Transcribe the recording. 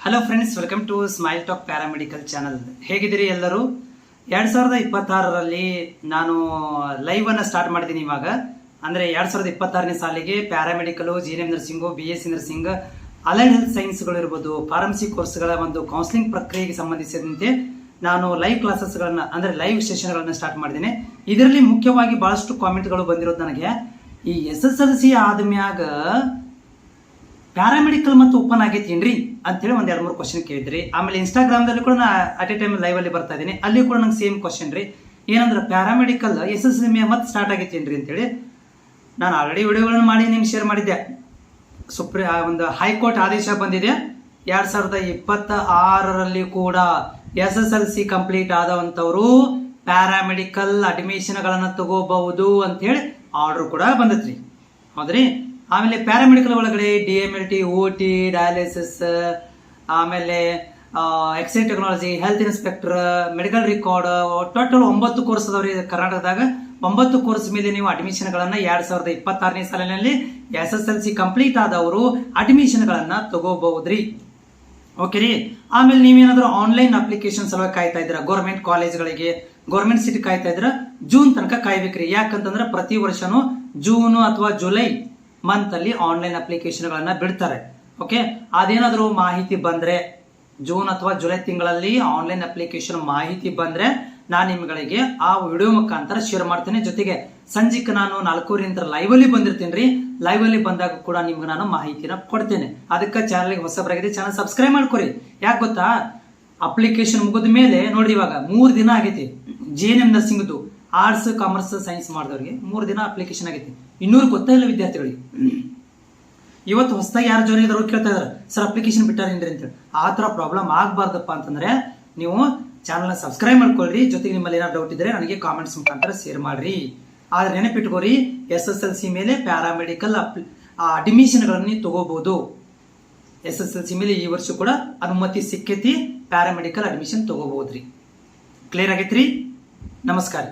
Hello friends, welcome to smile talk paramedical channel. ಹೇಗಿದ್ದೀರಿ ಎಲ್ಲರೂ? 2026ರಲ್ಲಿ ನಾನು ಲೈವ್ ಅನ್ನು ಸ್ಟಾರ್ಟ್ ಮಾಡಿದ್ದೀನಿ. ಇವಾಗ ಅಂದರೆ 2026ನೇ ಸಾಲಿಗೆ paramedical, GNM nursing, BSc nursing, allied health ಸೈನ್ಸ್ಗಳು ಇರ್ಬೋದು, ಫಾರ್ಮಸಿ ಕೋರ್ಸ್ಗಳ ಒಂದು ಕೌನ್ಸಿಲಿಂಗ್ ಪ್ರಕ್ರಿಯೆಗೆ ಸಂಬಂಧಿಸಿದಂತೆ ನಾನು ಲೈವ್ ಕ್ಲಾಸಸ್ಗಳನ್ನು ಅಂದರೆ ಲೈವ್ ಸೆಷನ್ಗಳನ್ನು ಸ್ಟಾರ್ಟ್ ಮಾಡಿದ್ದೀನಿ. ಇದರಲ್ಲಿ ಮುಖ್ಯವಾಗಿ ಬಹಳಷ್ಟು ಕಾಮೆಂಟ್ಗಳು ಬಂದಿರೋದು ನನಗೆ, ಈ SSLC ಆದ್ಮ್ಯಾಗ ಪ್ಯಾರಾಮೆಡಿಕಲ್ ಮತ್ತು ಓಪನ್ ಆಗೈತೇನ್ರಿ ಅಂತೇಳಿ ಒಂದು 2-3 ಕ್ವಶನ್ ಕೇಳಿದ್ರಿ. ಆಮೇಲೆ ಇನ್ಸ್ಟಾಗ್ರಾಮ್ದಲ್ಲಿ ಕೂಡ ನಾ ಅಟ್ ಎ ಟೈಮ್ ಲೈವ್ ಅಲ್ಲಿ ಬರ್ತಾ ಇದ್ದೀನಿ, ಅಲ್ಲಿ ಕೂಡ ನಂಗೆ ಸೇಮ್ ಕ್ವಶನ್ ರೀ. ಏನಂದ್ರೆ ಪ್ಯಾರಾಮೆಡಿಕಲ್ SSLC ಮತ್ತೆ ಸ್ಟಾರ್ಟ್ ಆಗೈತೇನ್ರಿ ಅಂತೇಳಿ ನಾನು ಆಲ್ರೆಡಿ ವಿಡಿಯೋಗಳನ್ನು ಮಾಡಿ ನಿಮ್ಗೆ ಶೇರ್ ಮಾಡಿದ್ದೆ. ಒಂದು ಹೈಕೋರ್ಟ್ ಆದೇಶ ಬಂದಿದೆ 2026ರಲ್ಲಿ ಕೂಡ SSLC ಕಂಪ್ಲೀಟ್ ಆದವಂಥವರು ಪ್ಯಾರಾಮೆಡಿಕಲ್ ಅಡ್ಮಿಷನ್ಗಳನ್ನು ತಗೋಬಹುದು ಅಂತೇಳಿ ಆರ್ಡರ್ ಕೂಡ ಬಂದತ್ರಿ. ಹೌದ್ರಿ. ಆಮೇಲೆ ಪ್ಯಾರಾಮೆಡಿಕಲ್ ಒಳಗಡೆ DMLT, OT, ಡಯಾಲಿಸಿಸ್, ಆಮೇಲೆ x ray technology, health inspector, medical record, total 9 course ಅದಾವ್ರಿ ಕರ್ನಾಟಕದಾಗ. 9 ಕೋರ್ಸ್ ಮೇಲೆ ನೀವು ಅಡ್ಮಿಷನ್ಗಳನ್ನು 2026ನೇ ಸಾಲಿನಲ್ಲಿ SSLC ಕಂಪ್ಲೀಟ್ ಆದವರು ಅಡ್ಮಿಷನ್ಗಳನ್ನು ತಗೋಬಹುದ್ರಿ. ಓಕೆ ರೀ. ಆಮೇಲೆ ನೀವೇನಾದ್ರೂ ಆನ್ಲೈನ್ ಅಪ್ಲಿಕೇಶನ್ ಸಲುವಾಗಿ ಕಾಯ್ತಾ ಇದ್ದೀರಾ, ಗೌರ್ಮೆಂಟ್ ಕಾಲೇಜ್ಗಳಿಗೆ ಗೌರ್ಮೆಂಟ್ ಸೀಟ್ ಕಾಯ್ತಾ ಇದ್ರ, ಜೂನ್ ತನಕ ಕಾಯ್ಬೇಕ್ರಿ. ಯಾಕಂತಂದ್ರೆ ಪ್ರತಿ ವರ್ಷನೂ ಜೂನ್ ಅಥವಾ ಜುಲೈ ಮಂತ್ ಅಲ್ಲಿ ಆನ್ಲೈನ್ ಅಪ್ಲಿಕೇಶನ್ಗಳನ್ನ ಬಿಡ್ತಾರೆ. ಓಕೆ, ಅದೇನಾದ್ರೂ ಮಾಹಿತಿ ಬಂದ್ರೆ ಜೂನ್ ಅಥವಾ ಜುಲೈ ತಿಂಗಳಲ್ಲಿ ಆನ್ಲೈನ್ ಅಪ್ಲಿಕೇಶನ್ ಮಾಹಿತಿ ಬಂದ್ರೆ ನಾನು ನಿಮ್ಗಳಿಗೆ ಆ ವಿಡಿಯೋ ಮುಖಾಂತರ ಶೇರ್ ಮಾಡ್ತೇನೆ. ಜೊತೆಗೆ ಸಂಜೆಗೆ ನಾನು 4 ಲೈವ್ ಅಲ್ಲಿ ಬಂದಿರ್ತೀನಿ ರೀ. ಲೈವ್ ಅಲ್ಲಿ ಬಂದಾಗ ಕೂಡ ನಿಮ್ಗೆ ನಾನು ಮಾಹಿತಿನ ಕೊಡ್ತೇನೆ. ಅದಕ್ಕೆ ಚಾನಲ್ಗೆ ಹೊಸಬರಾಗಿದೆ, ಚಾನಲ್ ಸಬ್ಸ್ಕ್ರೈಬ್ ಮಾಡ್ಕೊರಿ. ಯಾಕೆ ಗೊತ್ತಾ, ಅಪ್ಲಿಕೇಶನ್ ಮುಗಿದ ಮೇಲೆ ನೋಡ್ರಿ ಇವಾಗ 3 ದಿನ ಆಗೈತಿ. GNM ನರ್ಸಿಂಗ್ದು ಆರ್ಟ್ಸ್, ಕಾಮರ್ಸ್, ಸೈನ್ಸ್ ಮಾಡಿದವ್ರಿಗೆ 3 ದಿನ ಅಪ್ಲಿಕೇಶನ್ ಆಗೈತಿ. 200 ಗೊತ್ತಾ ಇಲ್ಲ ವಿದ್ಯಾರ್ಥಿಗಳಿಗೆ. ಇವತ್ತು ಹೊಸದಾಗಿ ಯಾರು ಜಾಯ್ನ್ ಇದ್ರು ಕೇಳ್ತಾ ಇದಾರೆ, ಸರ್ ಅಪ್ಲಿಕೇಶನ್ ಬಿಟ್ಟಾರೇನ್ರಿ ಅಂತೇಳಿ. ಆ ಥರ ಪ್ರಾಬ್ಲಮ್ ಆಗಬಾರ್ದಪ್ಪ ಅಂತಂದ್ರೆ ನೀವು ಚಾನಲ್ನ ಸಬ್ಸ್ಕ್ರೈಬ್ ಮಾಡ್ಕೊಳ್ರಿ. ಜೊತೆಗೆ ನಿಮ್ಮಲ್ಲಿ ಏನಾದ್ರು ಡೌಟ್ ಇದ್ರೆ ನನಗೆ ಕಾಮೆಂಟ್ಸ್ ಮುಖಾಂತರ ಶೇರ್ ಮಾಡ್ರಿ. ಆದ್ರೆ ನೆನಪಿಟ್ಕೋರಿ, SSLC ಮೇಲೆ ಪ್ಯಾರಾಮೆಡಿಕಲ್ ಅಡ್ಮಿಷನ್ಗಳನ್ನು ನೀವು ತಗೋಬಹುದು. SSLC ಮೇಲೆ ಈ ವರ್ಷ ಕೂಡ ಅನುಮತಿ ಸಿಕ್ಕೈತಿ, ಪ್ಯಾರಾಮೆಡಿಕಲ್ ಅಡ್ಮಿಷನ್ ತಗೋಬಹುದ್ರಿ. ಕ್ಲಿಯರ್ ಆಗೈತ್ರಿ? ನಮಸ್ಕಾರ.